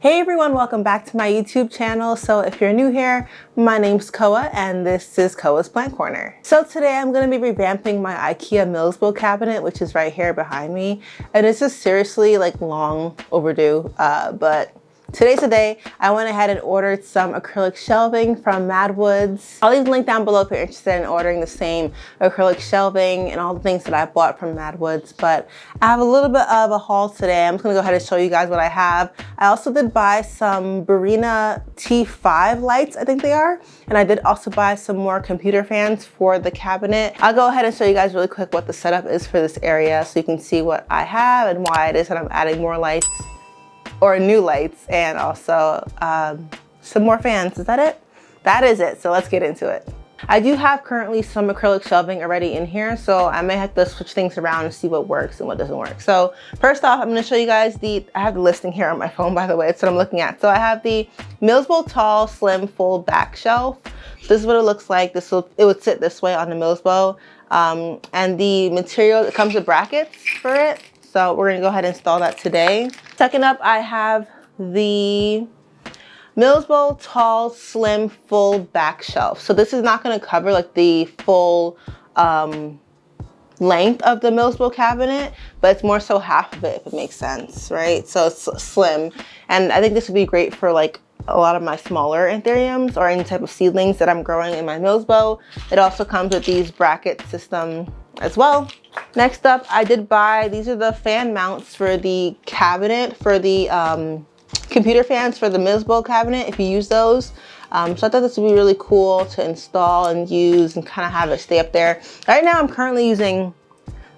Hey everyone, welcome back to my YouTube channel. So if you're new here, my name's Koa and this is Koa's Plant Corner. So today I'm going to be revamping my Ikea Millsbo cabinet, which is right here behind me. And it's just seriously like long overdue, but today's the day. I went ahead and ordered some acrylic shelving from Maddwoods. I'll leave the link down below if you're interested in ordering the same acrylic shelving and all the things that I bought from Maddwoods. But I have a little bit of a haul today. I'm just gonna go ahead and show you guys what I have. I also did buy some Barina T5 lights, I think they are. And I did also buy some more computer fans for the cabinet. I'll go ahead and show you guys really quick what the setup is for this area so you can see what I have and why it is that I'm adding more lights. Or new lights, and also some more fans. Is that it? That is it. So let's get into it. I do have currently some acrylic shelving already in here, so I may have to switch things around and see what works and what doesn't work. So first off, I'm going to show you guys I have the listing here on my phone, by the way. It's what I'm looking at. So I have the Millsbo Tall Slim Full Back Shelf. This is what it looks like. It would sit this way on the Millsbo, and the material, it comes with brackets for it. So we're gonna go ahead and install that today. Second up, I have the Millsbo Tall Slim Full Back Shelf. So this is not gonna cover like the full length of the Millsbo cabinet, but it's more so half of it, if it makes sense, right? So it's slim. And I think this would be great for like a lot of my smaller anthuriums or any type of seedlings that I'm growing in my Millsbo. It also comes with these bracket system as well. Next up, I did buy, these are the fan mounts for the cabinet, for the computer fans for the Millsbo cabinet, if you use those. So I thought this would be really cool to install and use and kind of have it stay up there. Right now, I'm currently using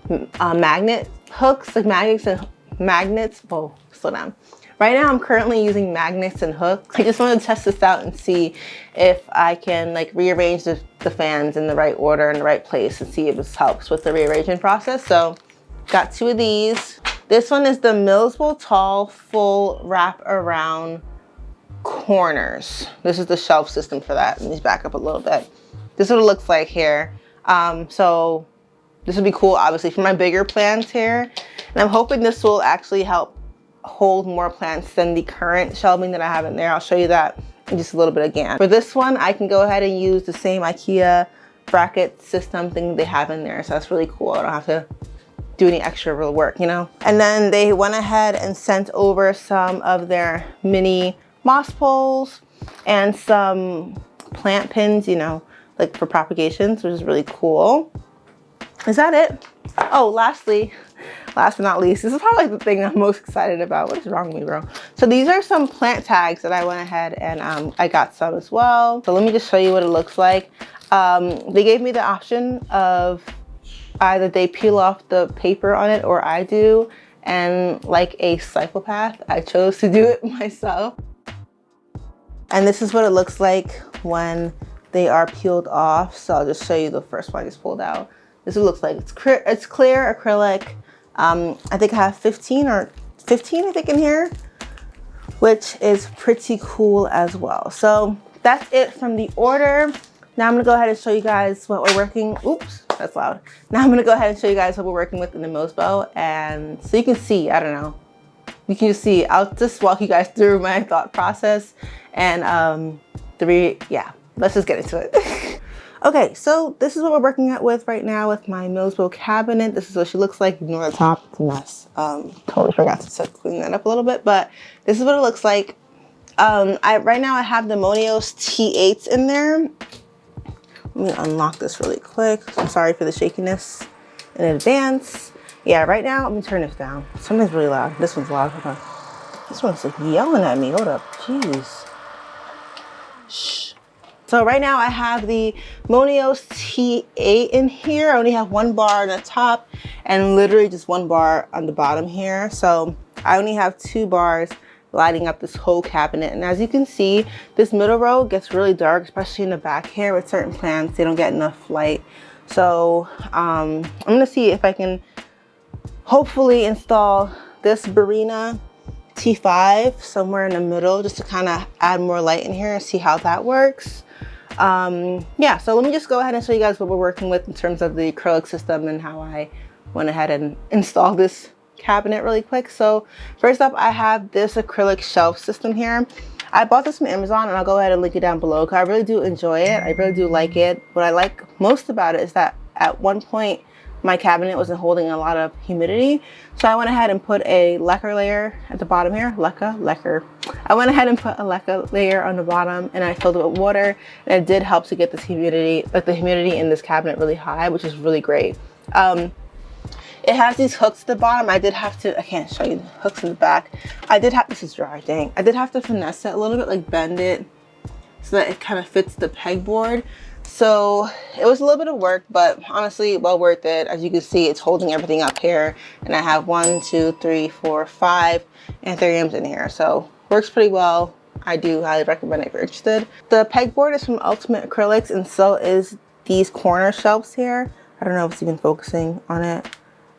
magnet hooks, like magnets. Whoa, slow down. Right now, I'm currently using magnets and hooks. I just want to test this out and see if I can like rearrange the fans in the right order in the right place and see if this helps with the rearrangement process. So got two of these. This one is the Millsbo Tall Full Wrap Around Corners. This is the shelf system for that. Let me back up a little bit. This is what it looks like here. So this would be cool, obviously, for my bigger plants here. And I'm hoping this will actually help hold more plants than the current shelving that I have in there. I'll show you that in just a little bit again. For this one, I can go ahead and use the same Ikea bracket system thing they have in there. So that's really cool. I don't have to do any extra real work, you know? And then they went ahead and sent over some of their mini moss poles and some plant pins, you know, like for propagations, which is really cool. Is that it? Oh, last but not least, this is probably the thing I'm most excited about. What is wrong with me, bro? So these are some plant tags that I went ahead and I got some as well. So let me just show you what it looks like. They gave me the option of either they peel off the paper on it or I do. And like a psychopath, I chose to do it myself. And this is what it looks like when they are peeled off. So I'll just show you the first one I just pulled out. This is what it looks like. It's clear acrylic. I think I have 15 I think in here, which is pretty cool as well. So that's it from the order. Now I'm gonna go ahead and show you guys what we're working. Oops, that's loud. Now I'm gonna go ahead and show you guys what we're working with in the Millsbo, and so you can see, I don't know, you can just see, I'll just walk you guys through my thought process and yeah, let's just get into it. Okay, so this is what we're working with right now with my Millsbo cabinet. This is what she looks like. Ignore the top, it's a mess. Totally forgot to clean that up a little bit, but this is what it looks like. Right now I have the Monios T8s in there. Let me unlock this really quick. I'm sorry for the shakiness in advance. Yeah, right now, let me turn this down. Something's really loud. This one's loud. Hold on. This one's like yelling at me. Hold up, jeez. Shh. So right now I have the Monios T8 in here. I only have one bar on the top and literally just one bar on the bottom here. So I only have 2 bars lighting up this whole cabinet. And as you can see, this middle row gets really dark, especially in the back here with certain plants. They don't get enough light. So I'm gonna see if I can hopefully install this Barina T5 somewhere in the middle just to kind of add more light in here and see how that works. Yeah, so let me just go ahead and show you guys what we're working with in terms of the acrylic system and how I went ahead and installed this cabinet really quick. So first up, I have this acrylic shelf system here. I bought this from Amazon, and I'll go ahead and link it down below because I really do enjoy it. I really do like it. What I like most about it is that at one point my cabinet wasn't holding a lot of humidity, so I went ahead and put a lacquer layer at the bottom here. Lacquer. I went ahead and put a lacquer layer on the bottom, and I filled it with water, and it did help to get this humidity, like the humidity in this cabinet, really high, which is really great. It has these hooks at the bottom. I can't show you the hooks in the back. This is dry, dang. I did have to finesse it a little bit, like bend it so that it kind of fits the pegboard. So it was a little bit of work, but honestly, well worth it. As you can see, it's holding everything up here. And I have 1, 2, 3, 4, 5 anthuriums in here. So works pretty well. I do highly recommend it if you're interested. The pegboard is from Ultimate Acrylics, and so is these corner shelves here. I don't know if it's even focusing on it.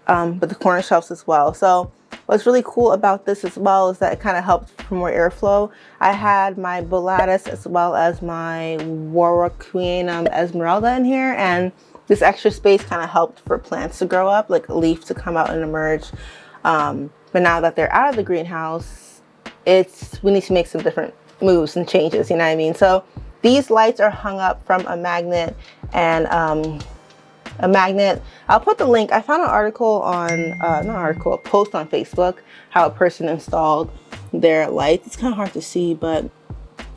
But the corner shelves as well. So what's really cool about this as well is that it kind of helps for more airflow. I had my Bullatus as well as my Warwickquianum Esmeralda in here, and this extra space kind of helped for plants to grow up, like a leaf to come out and emerge. But now that they're out of the greenhouse, we need to make some different moves and changes, you know what I mean? So these lights are hung up from a magnet, and I'll put the link. I found an article on, a post on Facebook, how a person installed their lights. It's kind of hard to see, but it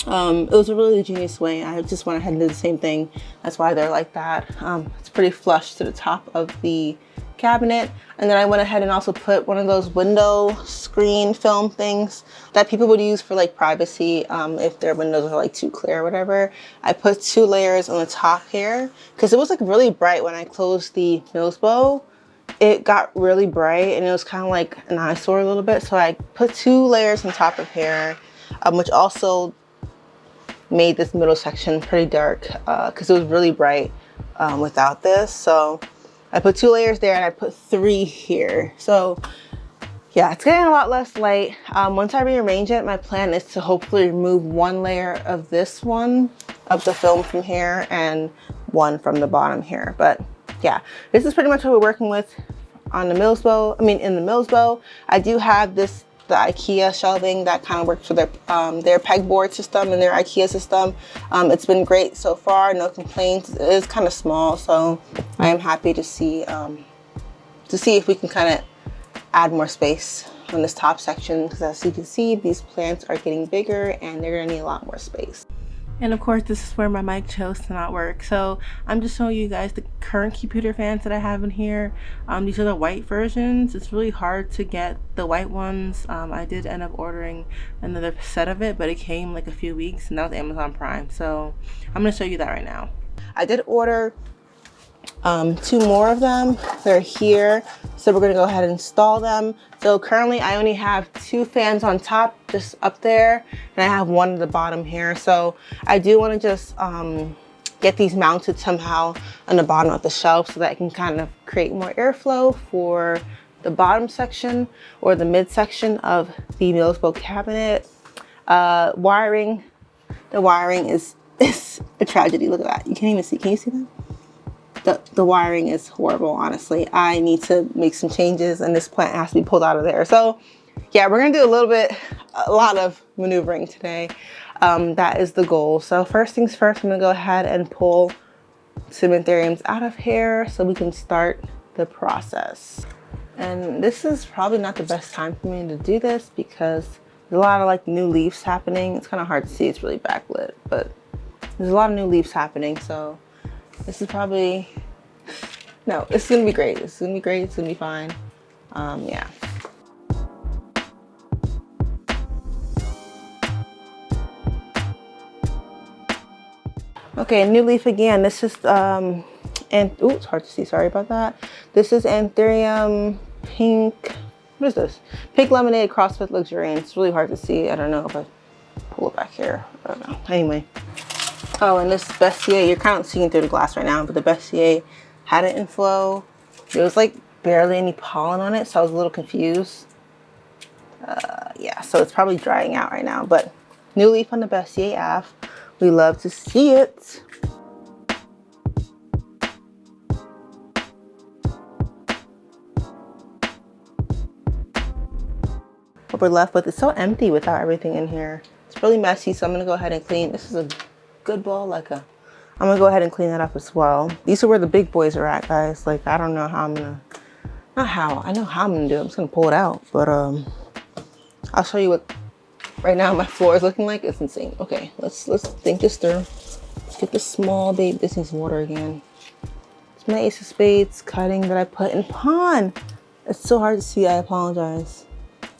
was a really genius way. I just went ahead and did the same thing. That's why they're like that. It's pretty flush to the top of the cabinet. And then I went ahead and also put one of those window screen film things that people would use for like privacy, if their windows are like too clear or whatever. I put 2 layers on the top here because it was like really bright when I closed the Millsbow. It got really bright and it was kind of like an eyesore a little bit. So I put 2 layers on top of here, which also made this middle section pretty dark because it was really bright without this. So I put 2 layers there, and I put 3 here. So yeah, it's getting a lot less light. Once I rearrange it, my plan is to hopefully remove 1 layer of this one, of the film from here, and 1 from the bottom here. But yeah, this is pretty much what we're working with on the Millsbow. I mean, in the Millsbow. I do have the Ikea shelving that kind of works for their pegboard system and their Ikea system. It's been great so far, no complaints. It is kind of small, so I am happy to see if we can kind of add more space on this top section, because as you can see, these plants are getting bigger and they're gonna need a lot more space. And of course, this is where my mic chose to not work. So I'm just showing you guys the current computer fans that I have in here. These are the white versions. It's really hard to get the white ones. I did end up ordering another set of it, but it came like a few weeks, and that was Amazon Prime. So I'm gonna show you that right now. I did order 2 more of them. They're here, so we're gonna go ahead and install them. So currently I only have 2 fans on top, just up there, and I have 1 at the bottom here. So I do want to just get these mounted somehow on the bottom of the shelf so that I can kind of create more airflow for the bottom section or the mid section of the Millsbow cabinet. The wiring is a tragedy. Look at that. You can't even see. Can you see that? The wiring is horrible, honestly. I need to make some changes, and this plant has to be pulled out of there. So yeah, we're gonna do a lot of maneuvering today. That is the goal. So first things first, I'm gonna go ahead and pull some anthuriums out of here so we can start the process. And this is probably not the best time for me to do this because there's a lot of like new leaves happening. It's kind of hard to see, it's really backlit, but there's a lot of new leaves happening. So this is probably, no, it's gonna be great. It's gonna be great, it's gonna be fine. Yeah. Okay, new leaf again. This is, and ooh, it's hard to see, sorry about that. This is Anthurium Pink, what is this? Pink Lemonade CrossFit Luxuriance. It's really hard to see. I don't know if I pull it back here. I don't know. Anyway. Oh, and this Bessier, you're kind of seeing through the glass right now, but the Bessier had it in flow. There was like barely any pollen on it, so I was a little confused. Yeah, so it's probably drying out right now, but new leaf on the Bessier Ave. We love to see it. cupboard left, but it's so empty without everything in here. It's really messy, so I'm gonna go ahead and clean. This is a good ball, like a, I'm gonna go ahead and clean that up as well. These are where the big boys are at, guys. Like, I don't know how I'm gonna, not how, I know how I'm gonna do it. I'm just gonna pull it out, but I'll show you what right now my floor is looking like. It's insane. Okay, let's think this through. Let's get this small baby. This needs water again. It's my ace of spades cutting that I put in pawn. It's so hard to see, I apologize.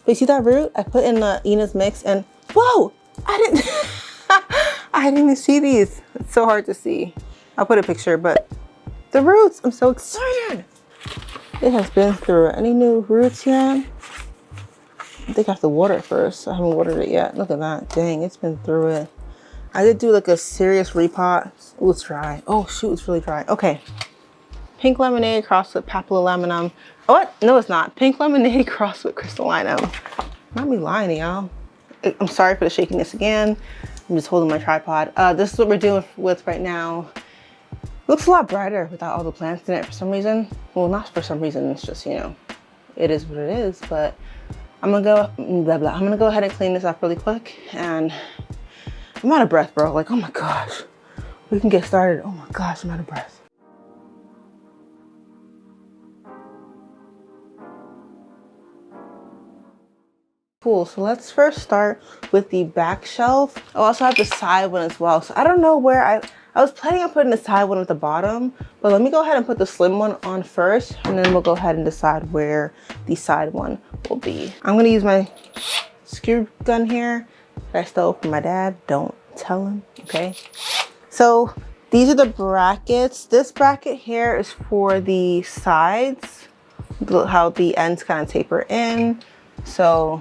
But you see that root? I put in the Ina's mix and whoa! I didn't I didn't even see these. It's so hard to see. I'll put a picture, but the roots, I'm so excited. It has been through. Any new roots yet? I think I have to water it first. I haven't watered it yet. Look at that. Dang, it's been through it. I did do like a serious repot. Oh, it's dry. Oh shoot, it's really dry. Okay. Pink lemonade crossed with papillonaminum. Oh, what? No, it's not. Pink lemonade crossed with crystallinum. Not me lying to y'all. I'm sorry for the shakiness again. I'm just holding my tripod. This is what we're doing with right now. Looks a lot brighter without all the plants in it for some reason. Well, not for some reason. It's just, you know, it is what it is. But I'm gonna go blah blah. I'm gonna go ahead and clean this up really quick. And I'm out of breath, bro. Like, oh my gosh, we can get started. Oh my gosh, I'm out of breath. Cool, so let's first start with the back shelf. I also have the side one as well. So I don't know where I was planning on putting the side one at the bottom, but let me go ahead and put the slim one on first, and then we'll go ahead and decide where the side one will be. I'm gonna use my screw gun here that I stole from my dad. Don't tell him, okay? So these are the brackets. This bracket here is for the sides, how the ends kind of taper in. So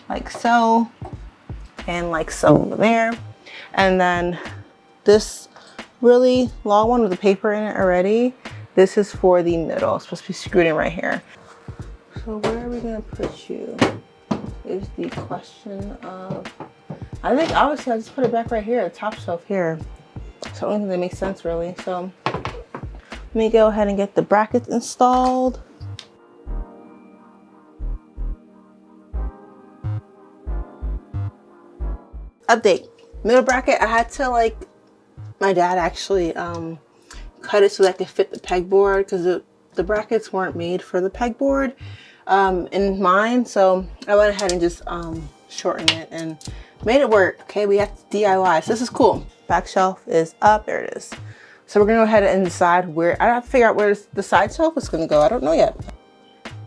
like so, and like so over there. And then this really long one with the paper in it already, this is for the middle. It's supposed to be screwed in right here. So where are we gonna put you is the question of, I think obviously I'll just put it back right here, the top shelf here. It's the only thing that makes sense really. So let me go ahead and get the brackets installed. Update, middle bracket, I had to like, my dad actually cut it so that I could fit the pegboard because the brackets weren't made for the pegboard in mine. So I went ahead and just shortened it and made it work. Okay, we have to DIY, so this is cool. Back shelf is up, there it is. So we're gonna go ahead and decide where, I have to figure out where the side shelf is gonna go. I don't know yet.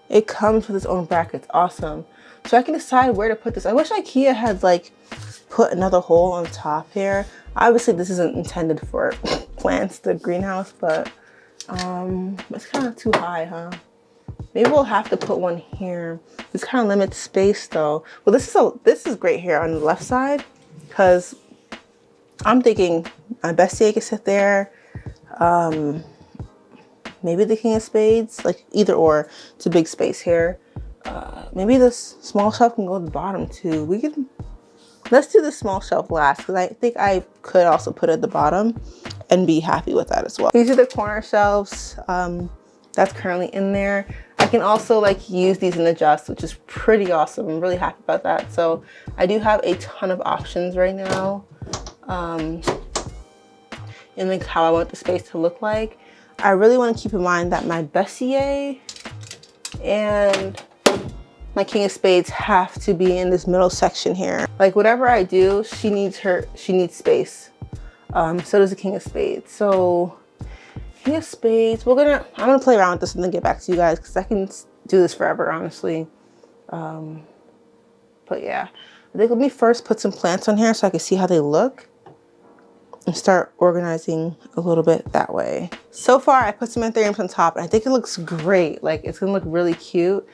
It comes with its own brackets, awesome. So I can decide where to put this. I wish Ikea had like put another hole on top here. Obviously this isn't intended for plants, the greenhouse, but it's kind of too high, huh? Maybe we'll have to put one here. This kind of limits space though. Well, this is great here on the left side because I'm thinking my bestie can sit there. Maybe the king of spades, like either or. It's a big space here. Maybe this small shelf can go to the bottom too. We can, let's do the small shelf last because I think I could also put it at the bottom and be happy with that as well. These are the corner shelves that's currently in there. I can also like use these and adjust, which is pretty awesome. I'm really happy about that. So I do have a ton of options right now in like how I want the space to look like. I really want to keep in mind that my Bessier and my king of spades have to be in this middle section here. Like whatever I do, she needs space. So does the king of spades. So king of spades, I'm gonna play around with this and then get back to you guys because I can do this forever, honestly. But yeah, I think let me first put some plants on here so I can see how they look and start organizing a little bit that way. So far, I put some anthuriums on top and I think it looks great. Like it's gonna look really cute.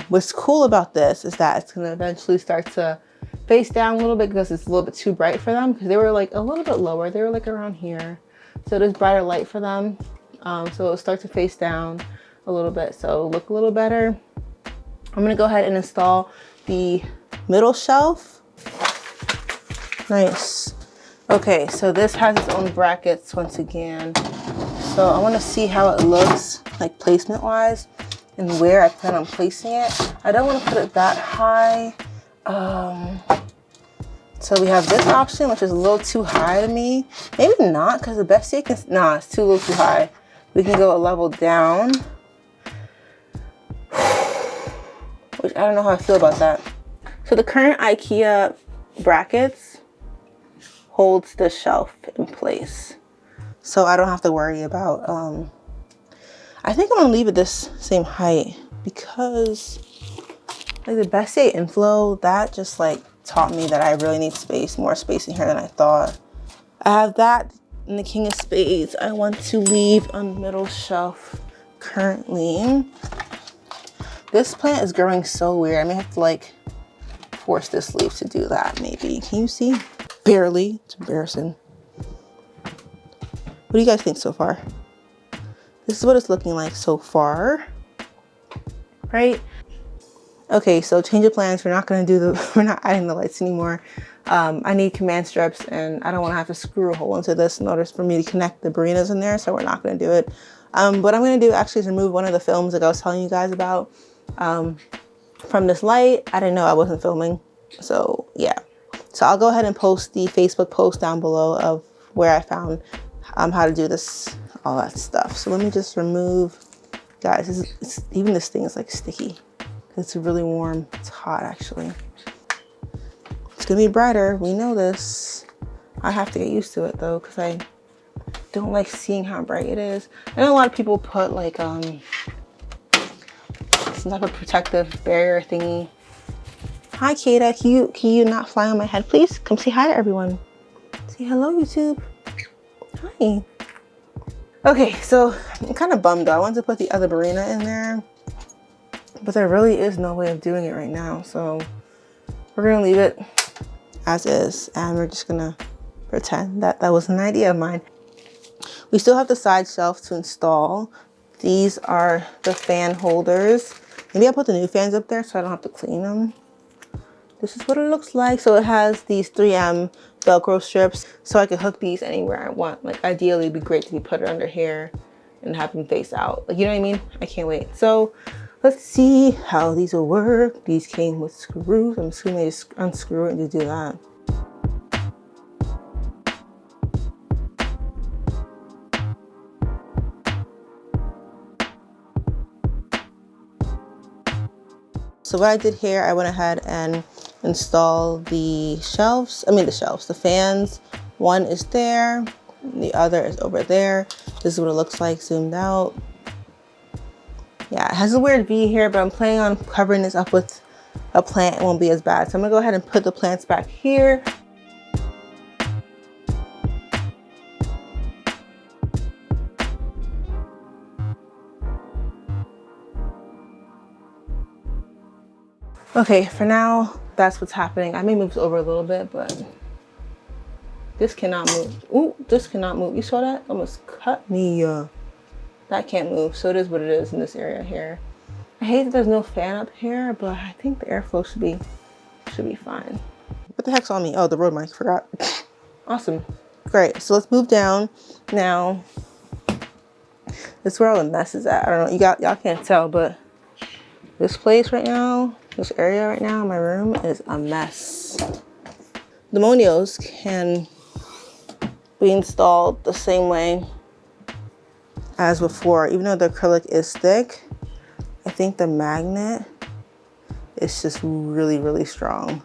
What's cool about this is that it's gonna eventually start to face down a little bit because it's a little bit too bright for them because they were like a little bit lower. They were like around here. So there's brighter light for them. So it'll start to face down a little bit. So it'll look a little better. I'm gonna go ahead and install the middle shelf. Nice. Okay, so this has its own brackets once again. So I want to see how it looks like placement wise. and where I plan on placing it. I don't want to put it that high. So we have this option, which is a little too high to me. Maybe not, because the best you can, nah, it's a little too high. We can go a level down, which I don't know how I feel about that. So the current Ikea brackets holds the shelf in place. So I don't have to worry about, I think I'm gonna leave it this same height because like the Bessier Inflow, that just like taught me that I really need space, more space in here than I thought. I have that in the King of Spades. I want to leave on the middle shelf currently. This plant is growing so weird. I may have to like force this leaf to do that maybe. Can you see? Barely. It's embarrassing. What do you guys think so far? This is what it's looking like so far, right? Okay, so change of plans. We're not gonna do the, we're not adding the lights anymore. I need command strips and I don't wanna have to screw a hole into this in order for me to connect the Barinas in there, so we're not gonna do it. What I'm gonna do actually is remove one of the films like I was telling you guys about from this light. I didn't know I wasn't filming, so yeah. So I'll go ahead and post the Facebook post down below of where I found how to do this, all that stuff. So let me just remove, guys, even this thing is like sticky. It's really warm. It's hot actually. It's gonna be brighter. We know this. I have to get used to it though, because I don't like seeing how bright it is. I know a lot of people put like some type of protective barrier thingy. Hi Kata, can you not fly on my head please? Come say hi to everyone. Say hello YouTube. Hi. Okay, so I'm kind of bummed though. I wanted to put the other Barina in there, but there really is no way of doing it right now. So we're gonna leave it as is and we're just gonna pretend that that was an idea of mine. We still have the side shelf to install. These are the fan holders. Maybe I'll put the new fans up there so I don't have to clean them. This is what it looks like. So it has these 3M Velcro strips so I can hook these anywhere I want. Like ideally it'd be great to put it under here and have them face out. Like, you know what I mean? I can't wait. So let's see how these will work. These came with screws. I'm assuming they just unscrew it and just do that. So what I did here, I went ahead and installed the shelves. The fans. One is there, the other is over there. This is what it looks like zoomed out. Yeah, it has a weird V here, but I'm planning on covering this up with a plant. It won't be as bad. So I'm gonna go ahead and put the plants back here. Okay, for now, that's what's happening. I may move this over a little bit, but this cannot move. Ooh, this cannot move. You saw that? Almost cut me. That can't move. So it is what it is in this area here. I hate that there's no fan up here, but I think the airflow should be fine. What the heck's on me? Oh, the road mic, forgot. Awesome. Great, so let's move down now. This is where all the mess is at. I don't know, y'all can't tell, but this place right now, this area right now in my room is a mess. The Monios can be installed the same way as before. Even though the acrylic is thick, I think the magnet is just really, really strong.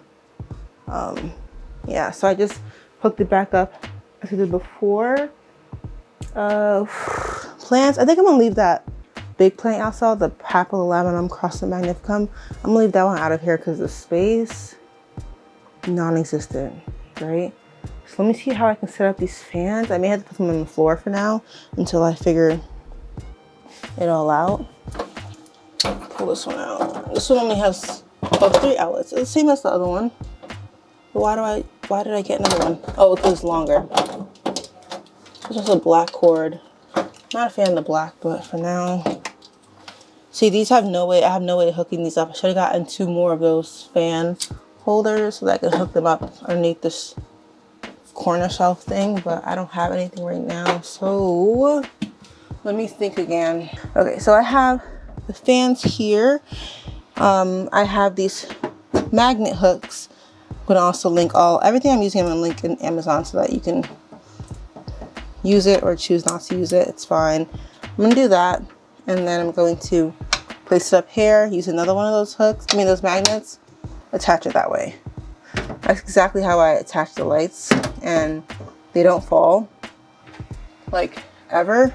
Yeah, so I just hooked it back up as I did before. Plants, I think I'm gonna leave that big plant outside, the Papillomatum Crossum Magnificum. I'm gonna leave that one out of here because the space, non-existent, right? So let me see how I can set up these fans. I may have to put them on the floor for now until I figure it all out. Pull this one out. This one only has 3 outlets. It's the same as the other one. But why did I get another one? Oh, because it's longer. It's just a black cord. Not a fan of the black, but for now. See, these have no way, I have no way of hooking these up. I should have gotten 2 more of those fan holders so that I could hook them up underneath this corner shelf thing, but I don't have anything right now. So let me think again. Okay, so I have the fans here. I have these magnet hooks. I'm gonna also link everything I'm using. I'm gonna link in Amazon so that you can use it or choose not to use it. It's fine. I'm gonna do that, and then I'm going to place it up here. Use another one of those hooks. I mean those magnets. Attach it that way. That's exactly how I attach the lights, and they don't fall, like, ever.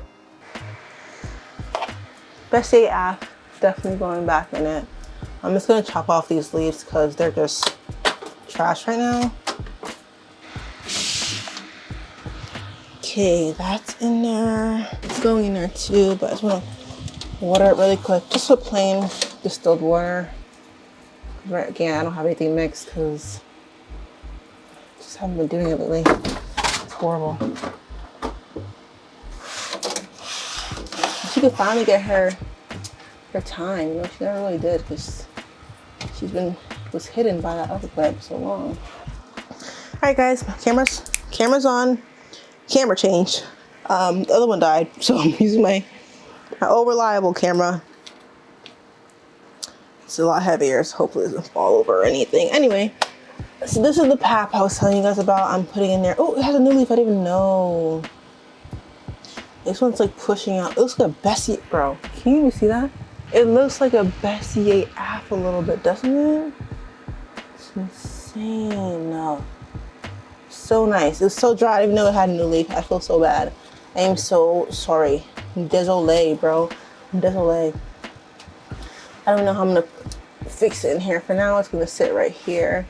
Best day app, definitely going back in it. I'm just gonna chop off these leaves because they're just trash right now. Okay, that's in there. It's going in there too, but I just wanna water it really quick. Just with plain distilled water. Right, again, I don't have anything mixed because I just haven't been doing it lately. It's horrible. She could finally get her time, you know, she never really did because was hidden by that other plant for so long. All right, guys, camera's on. Camera change. The other one died, so I'm using my old reliable camera. It's a lot heavier, so hopefully it doesn't fall over or anything. Anyway, so this is the pap I was telling you guys about. I'm putting in there. Oh, it has a new leaf. I didn't even know. This one's like pushing out. It looks like a Bessie, bro. Can you even see that? It looks like a Bessie app a little bit, doesn't it? It's insane. No. So nice. It's so dry. I didn't even know it had a new leaf. I feel so bad. I am so sorry. Désolé, bro. Désolé. I don't know how I'm gonna fix it in here. For now, it's gonna sit right here.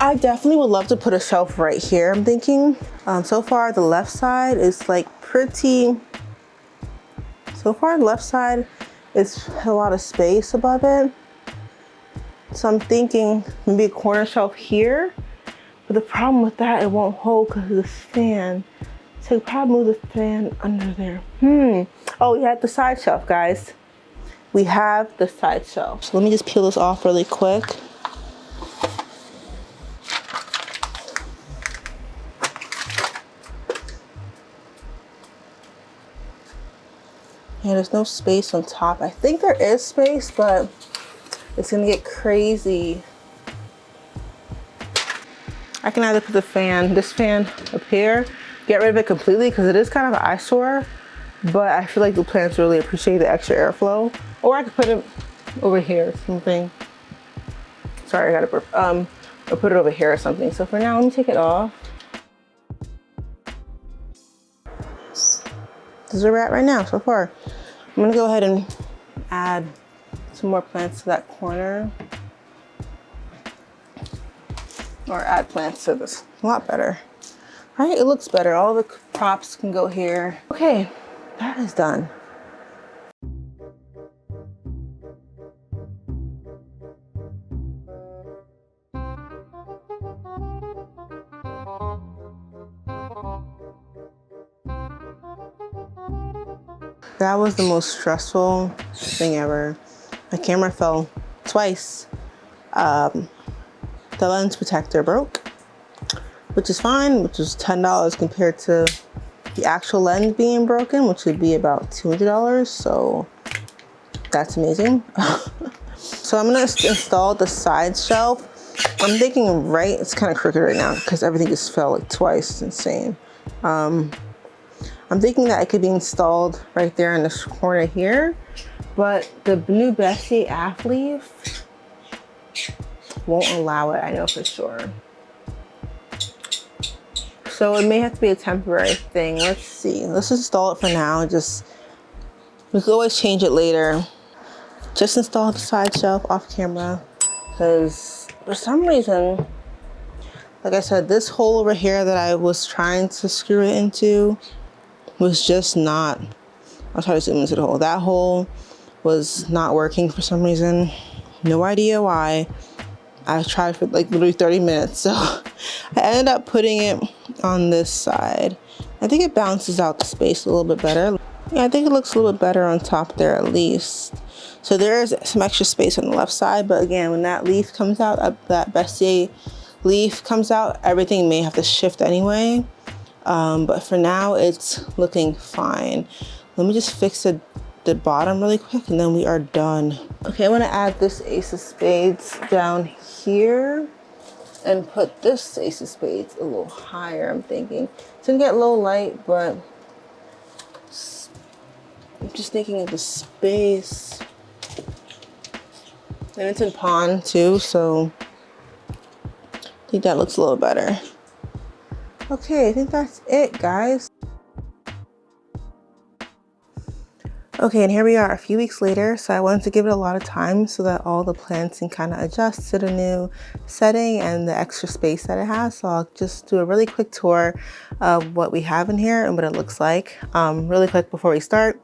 I definitely would love to put a shelf right here, I'm thinking. So far, the left side is like pretty. So far, the left side is a lot of space above it. So I'm thinking maybe a corner shelf here. But the problem with that, it won't hold because of this fan. So you probably move the fan under there. Oh, we have the side shelf, guys. We have the side shelf. So let me just peel this off really quick. Yeah, there's no space on top. I think there is space, but it's gonna get crazy. I can either put this fan up here, get rid of it completely because it is kind of an eyesore, but I feel like the plants really appreciate the extra airflow. Or I could put it over here or something. Sorry, I gotta burp. Or put it over here or something. So for now, let me take it off. This is where we're at right now so far. I'm gonna go ahead and add some more plants to that corner. Or add plants to this. A lot better. All right, it looks better. All the props can go here. Okay, that is done. That was the most stressful thing ever. My camera fell twice. The lens protector broke, which is fine, which is $10 compared to the actual lens being broken, which would be about $200. So that's amazing. So I'm gonna install the side shelf. I'm thinking it's kind of crooked right now because everything just fell like twice. It's insane. I'm thinking that it could be installed right there in this corner here, but the new Bessie app leaf won't allow it, I know for sure. So it may have to be a temporary thing. Let's see, let's install it for now. We can always change it later. Just install the side shelf off camera because for some reason, like I said, this hole over here that I was trying to screw it into was just not, I'll try to zoom into the hole. That hole was not working for some reason. No idea why. I tried for like literally 30 minutes. So I ended up putting it on this side. I think it balances out the space a little bit better. Yeah, I think it looks a little bit better on top there at least. So there is some extra space on the left side, but again, when that leaf comes out, that Bessie leaf comes out, everything may have to shift anyway. But for now, it's looking fine. Let me just fix the the bottom really quick and then we are done. Okay, I'm gonna add this Ace of Spades down here and put this Ace of Spades a little higher, I'm thinking. It's gonna get a little light, but I'm just thinking of the space. And it's in pawn too, so I think that looks a little better. Okay, I think that's it, guys. Okay, and here we are a few weeks later. So I wanted to give it a lot of time so that all the plants can kind of adjust to the new setting and the extra space that it has. So I'll just do a really quick tour of what we have in here and what it looks like. Really quick before we start.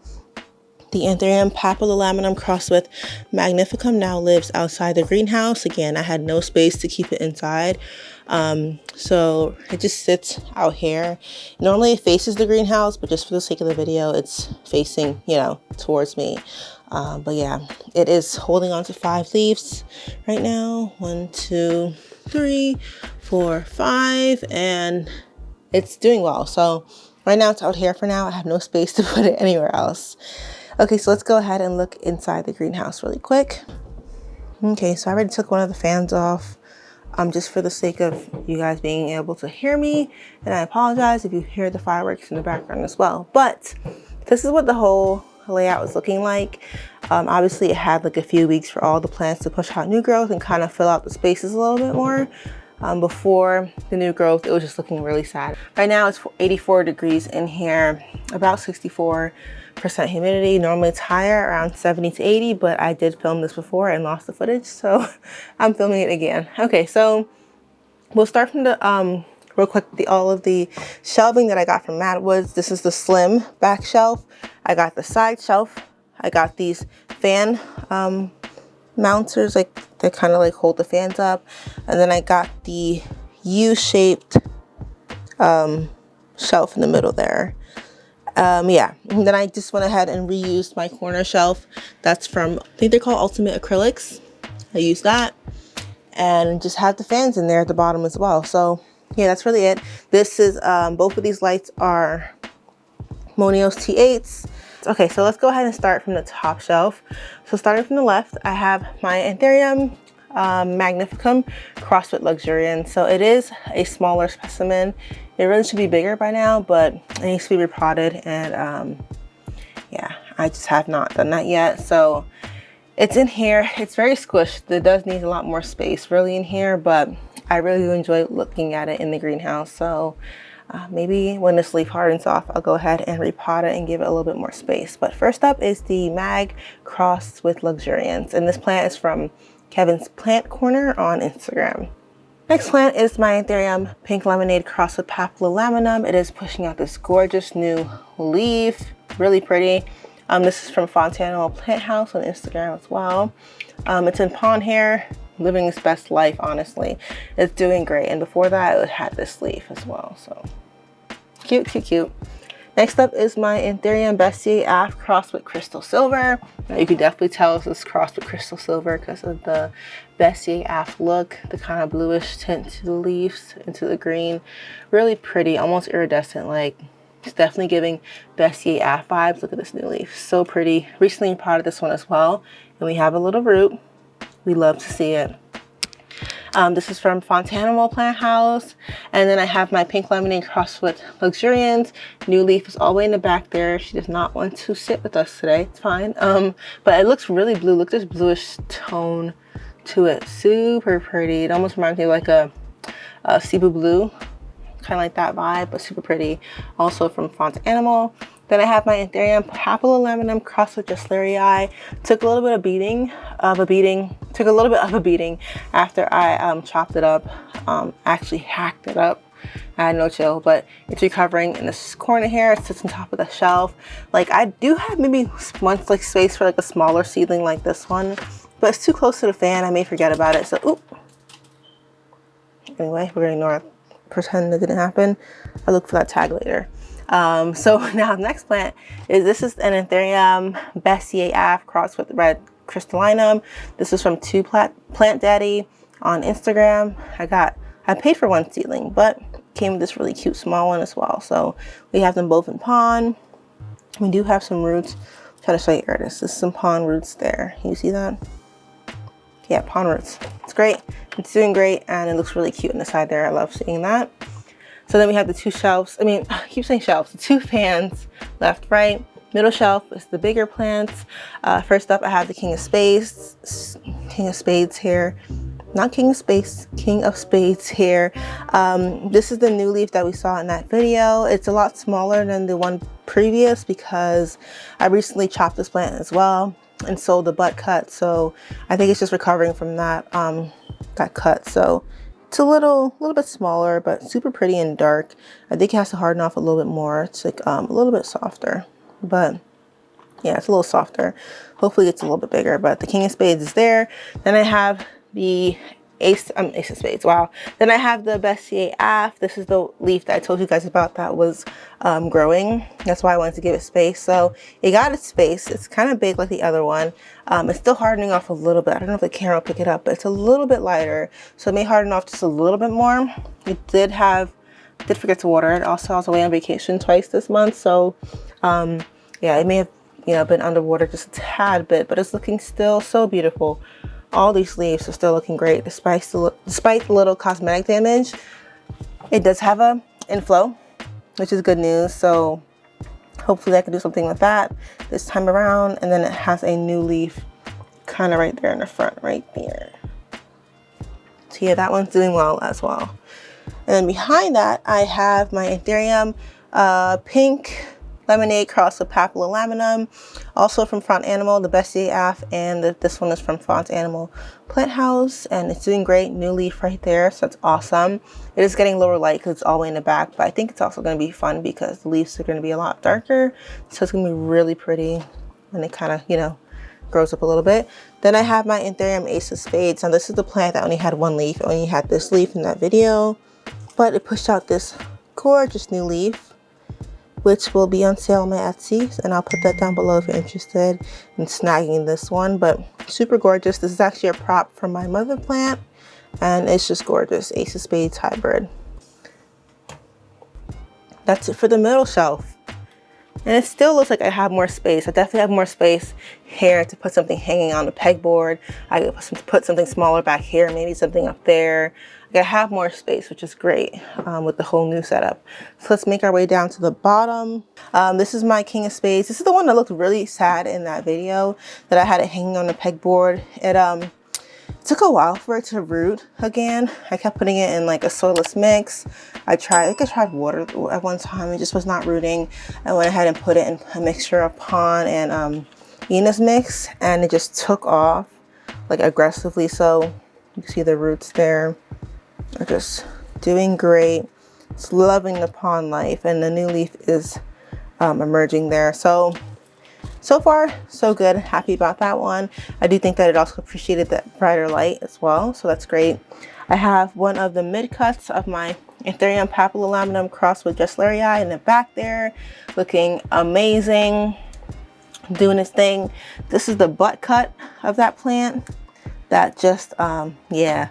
The Anthurium papilolaminum crossed with magnificum now lives outside the greenhouse. Again, I had no space to keep it inside. So it just sits out here. Normally it faces the greenhouse, but just for the sake of the video, it's facing, you know, towards me. But yeah, it is holding on to 5 leaves right now. 1, 2, 3, 4, 5, and it's doing well. So right now it's out here for now. I have no space to put it anywhere else. Okay, so let's go ahead and look inside the greenhouse really quick. Okay, so I already took one of the fans off, just for the sake of you guys being able to hear me. And I apologize if you hear the fireworks in the background as well. But this is what the whole layout was looking like. Obviously it had like a few weeks for all the plants to push out new growth and kind of fill out the spaces a little bit more. Before the new growth, it was just looking really sad. Right now it's 84 degrees in here, about 64% humidity. Normally it's higher, around 70 to 80, but I did film this before and lost the footage, so I'm filming it again. Okay, so we'll start from the real quick, all of the shelving that I got from Maddwoods. This is the slim back shelf. I got the side shelf. I got these fan mounters, like they kind of like hold the fans up, and then I got the U-shaped shelf in the middle there. Yeah, and then I just went ahead and reused my corner shelf. That's from, I think they're called Ultimate Acrylics. I used that and just had the fans in there at the bottom as well. So yeah, that's really it. This is both of these lights are Monios T8s. Okay, so let's go ahead and start from the top shelf. So starting from the left, I have my Anthurium magnificum crossed with luxuriance. So it is a smaller specimen. It really should be bigger by now, but it needs to be repotted, and yeah, I just have not done that yet. So it's in here. It's very squished. It does need a lot more space really in here, but I really do enjoy looking at it in the greenhouse. So maybe when this leaf hardens off, I'll go ahead and repot it and give it a little bit more space. But first up is the Mag crossed with luxuriance, and this plant is from Kevin's Plant Corner on Instagram. Next plant is my Anthurium Pink Lemonade crossed with papilolaminum. It is pushing out this gorgeous new leaf, really pretty. This is from Fontanimal Plant House on Instagram as well. It's in pawn hair, living its best life, honestly. It's doing great, and before that it had this leaf as well, so cute, cute, cute. Next up is my Anthurium Bessier Aft crossed with Crystal Silver. Now you can definitely tell this is crossed with Crystal Silver because of the Bessier Aft look, the kind of bluish tint to the leaves, into the green. Really pretty, almost iridescent, like it's definitely giving Bessier Aft vibes. Look at this new leaf, so pretty. Recently potted this one as well, and we have a little root. We love to see it. This is from Fontanimal Plant House. And then I have my Pink Lemonade crossed with Luxuriance. New leaf is all the way in the back there. She does not want to sit with us today. It's fine. But it looks really blue. Look at this bluish tone to it. Super pretty. It almost reminds me of like a Cebu blue. Kind of like that vibe, but super pretty. Also from Fontanimal. Then I have my Anthurium papilolaminum crossed with Jocellerii. Took a little bit of a beating after I chopped it up, actually hacked it up. I had no chill, but it's recovering in this corner here. It sits on top of the shelf. Like I do have maybe once like space for like a smaller seedling like this one, but it's too close to the fan. I may forget about it. So oop. Anyway, we're gonna ignore it. Pretend it didn't happen. I'll look for that tag later. So now the next plant is, this is an Anthurium Bessier Aft crossed with red crystallinum. This is from Plant Daddy on Instagram. I paid for one seedling, but came with this really cute small one as well. So we have them both in pawn. We do have some roots Try to show you where it is. There's some pond roots there. You see that? Yeah, pond roots. It's great. It's doing great, and it looks really cute on the side there. I love seeing that. So then we have the two shelves. I keep saying shelves. The two fans, left, right. Middle shelf is the bigger plants. First up, I have the King of Spades. King of Spades here. Not King of Spades, King of Spades here. This is the new leaf that we saw in that video. It's a lot smaller than the one previous because I recently chopped this plant as well and sold the butt cut. So I think it's just recovering from that, that cut. So it's a little bit smaller, but super pretty and dark. I think it has to harden off a little bit more. It's like a little bit softer, but yeah, it's a little softer. Hopefully it's a little bit bigger, but the King of Spades is there. Then I have the Ace of Spades. Wow. Then I have the Bessier Af. This is the leaf that I told you guys about that was growing. That's why I wanted to give it space. So it got its space. It's kind of big like the other one. It's still hardening off a little bit. I don't know if the camera will pick it up, but it's a little bit lighter. So it may harden off just a little bit more. It did forget to water it. Also, I was away on vacation twice this month. So yeah, it may have, been underwater just a tad bit, but it's looking still so beautiful. All these leaves are still looking great despite the little cosmetic damage. It does have a inflow, which is good news. So hopefully I can do something with that this time around. And then it has a new leaf kind of right there in the front, right there. So yeah, that one's doing well as well. And then behind that, I have my Anthurium pink lemonade cross with papilla laminum, also from Front Animal, the Bessier Af, and this one is from Font Animal Plant House, and it's doing great. New leaf right there, so that's awesome. It is getting lower light because it's all the way in the back, but I think it's also going to be fun because the leaves are going to be a lot darker, so it's going to be really pretty when it kind of, grows up a little bit. Then I have my Anthurium Ace of Spades. Now this is the plant that only had one leaf. It only had this leaf in that video, but it pushed out this gorgeous new leaf, which will be on sale on my Etsy, and I'll put that down below if you're interested in snagging this one. But super gorgeous. This is actually a prop from my mother plant, and it's just gorgeous. Ace of Spades hybrid. That's it for the middle shelf. And it still looks like I have more space. I definitely have more space here to put something hanging on the pegboard. I could put something smaller back here, maybe something up there. I have more space, which is great with the whole new setup. So let's make our way down to the bottom. This is my King of Spades. This is the one that looked really sad in that video that I had it hanging on the pegboard. It took a while for it to root again. I kept putting it in like a soilless mix. I tried water at one time. It just was not rooting. I went ahead and put it in a mixture of pond and Enos mix, and it just took off like aggressively. So you can see the roots there are just doing great. It's loving the pond life, and the new leaf is emerging there. So far so good. Happy about that one. I do think that it also appreciated that brighter light as well, so that's great. I have one of the mid cuts of my Anthurium papilla laminum crossed with Dresslerii in the back there, looking amazing, doing its thing. This is the butt cut of that plant that just yeah,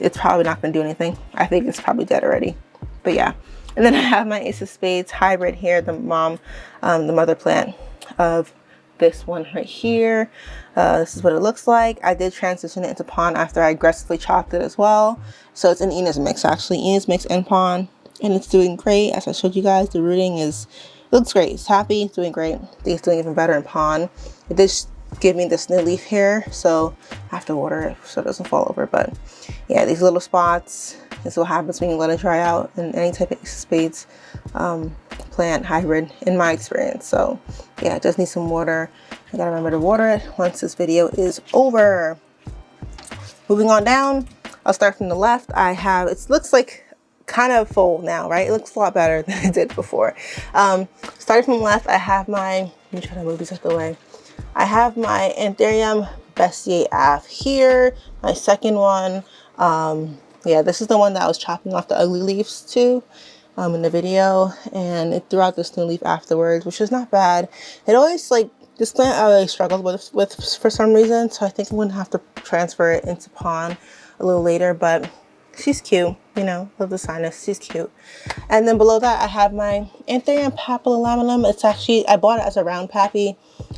it's probably not going to do anything. I think it's probably dead already, but yeah. And then I have my Ace of Spades hybrid here, the mother plant of this one right here. This is what it looks like. I did transition it into pond after I aggressively chopped it as well. So it's an Enos mix, actually, Enos mix and pond, and it's doing great. As I showed you guys, the rooting looks great. It's happy, it's doing great. I think it's doing even better in pond. It did give me this new leaf here, so I have to water it so it doesn't fall over. But yeah, these little spots, this is what happens when you let it dry out in any type of Ace of Spades plant hybrid, in my experience. So yeah, it just needs some water. I gotta remember to water it once this video is over. Moving on down, I'll start from the left. I have, it looks like kind of full now, right? It looks a lot better than it did before. Starting from the left, I have my, let me try to move these out the way. I have my Anthurium Bessier Af here, my second one. Yeah, this is the one that I was chopping off the ugly leaves to in the video, and it threw out this new leaf afterwards, which is not bad. It always, like, this plant I really struggled with for some reason, so I think I'm gonna have to transfer it into pond a little later, but she's cute. You know, love the sinus. She's cute. And then below that, I have my Anthurium papillonaminum. It's actually, I bought it as a round pappy.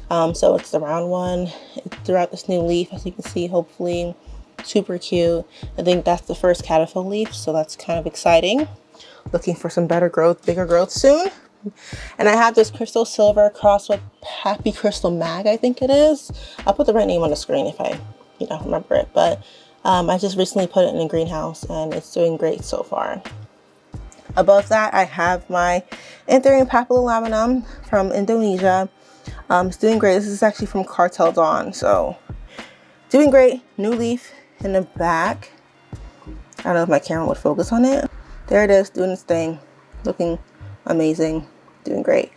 So it's the round one. It threw out this new leaf, as you can see, hopefully. Super cute. I think that's the first caterpillar leaf, so that's kind of exciting. Looking for some better growth, bigger growth soon. And I have this crystal silver crossed with Happy Crystal Mag, I think it is. I'll put the right name on the screen if I, remember it. But I just recently put it in a greenhouse and it's doing great so far. Above that, I have my Anthurium papillonaminum from Indonesia. It's doing great. This is actually from Cartel Dawn, so doing great. New leaf in the back. I don't know if my camera would focus on it. There it is, doing its thing, looking amazing, doing great.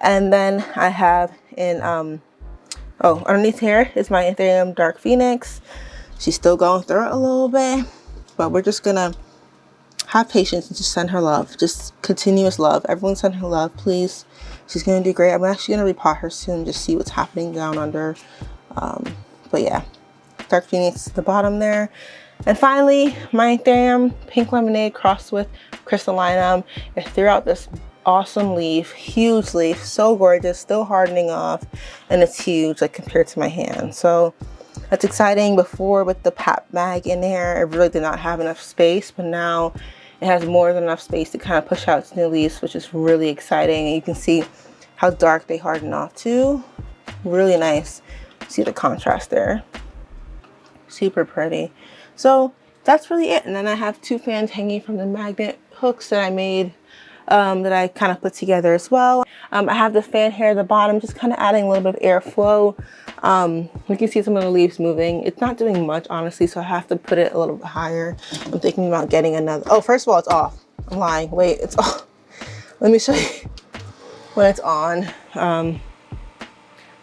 And then I have underneath here is my Anthurium Dark Phoenix. She's still going through it a little bit, but we're just gonna have patience and just send her love, just continuous love. Everyone send her love, please. She's gonna do great. I'm actually gonna repot her soon, just see what's happening down under. But yeah, Dark Phoenix at the bottom there. And finally, my Anthurium Pink Lemonade crossed with Crystallinum. It threw out this awesome leaf, huge leaf, so gorgeous, still hardening off, and it's huge, like compared to my hand. So that's exciting. Before, with the pap mag in there, it really did not have enough space, but now it has more than enough space to kind of push out its new leaves, which is really exciting. And you can see how dark they harden off too. Really nice. See the contrast there. Super pretty. So that's really it. And then I have two fans hanging from the magnet hooks that I made, that I kind of put together as well. I have the fan here at the bottom, just kind of adding a little bit of airflow. You can see some of the leaves moving. It's not doing much, honestly, so I have to put it a little bit higher. I'm thinking about getting another. Oh, first of all, it's off. I'm lying. Wait, it's off. Let me show you when it's on.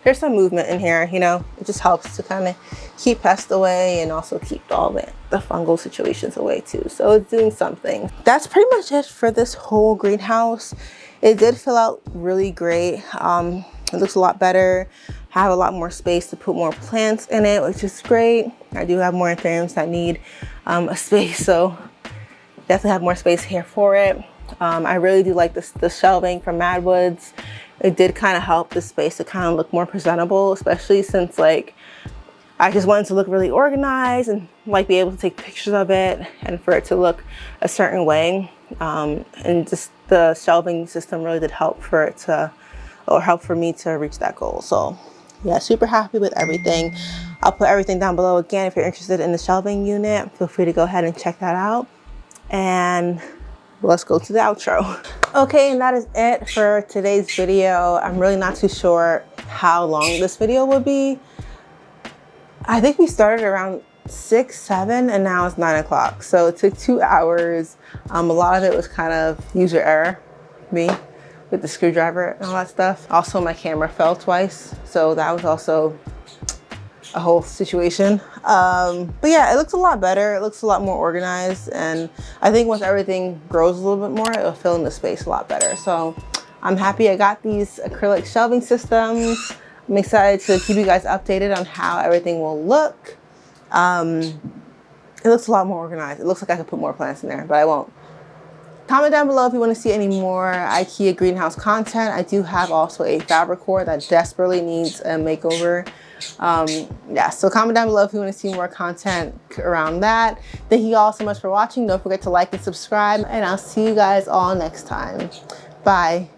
There's some movement in here, it just helps to kind of keep pests away and also keep all the fungal situations away too. So it's doing something. That's pretty much it for this whole greenhouse. It did fill out really great. It looks a lot better. I have a lot more space to put more plants in it, which is great. I do have more anthuriums that need a space, so definitely have more space here for it. I really do like the shelving from Maddwoods. It did kind of help the space to kind of look more presentable, especially since I just wanted to look really organized and be able to take pictures of it and for it to look a certain way. And just the shelving system really did help for me to reach that goal. So yeah, super happy with everything. I'll put everything down below again. If you're interested in the shelving unit, feel free to go ahead and check that out. And let's go to the outro. Okay, and that is it for today's video. I'm really not too sure how long this video will be. I think we started around 6, 7, and now it's 9 o'clock. So it took 2 hours. A lot of it was kind of user error, me, with the screwdriver and all that stuff. Also, my camera fell twice, so that was also a whole situation. But yeah, it looks a lot better. It looks a lot more organized, and I think once everything grows a little bit more, it'll fill in the space a lot better. So I'm happy I got these acrylic shelving systems. I'm excited to keep you guys updated on how everything will look. It looks a lot more organized. It looks like I could put more plants in there, but I won't. Comment down below if you want to see any more Ikea greenhouse content. I do have also a fabric core that desperately needs a makeover. Yeah, so comment down below if you want to see more content around that. Thank you all so much for watching. Don't forget to like and subscribe, and I'll see you guys all next time. Bye.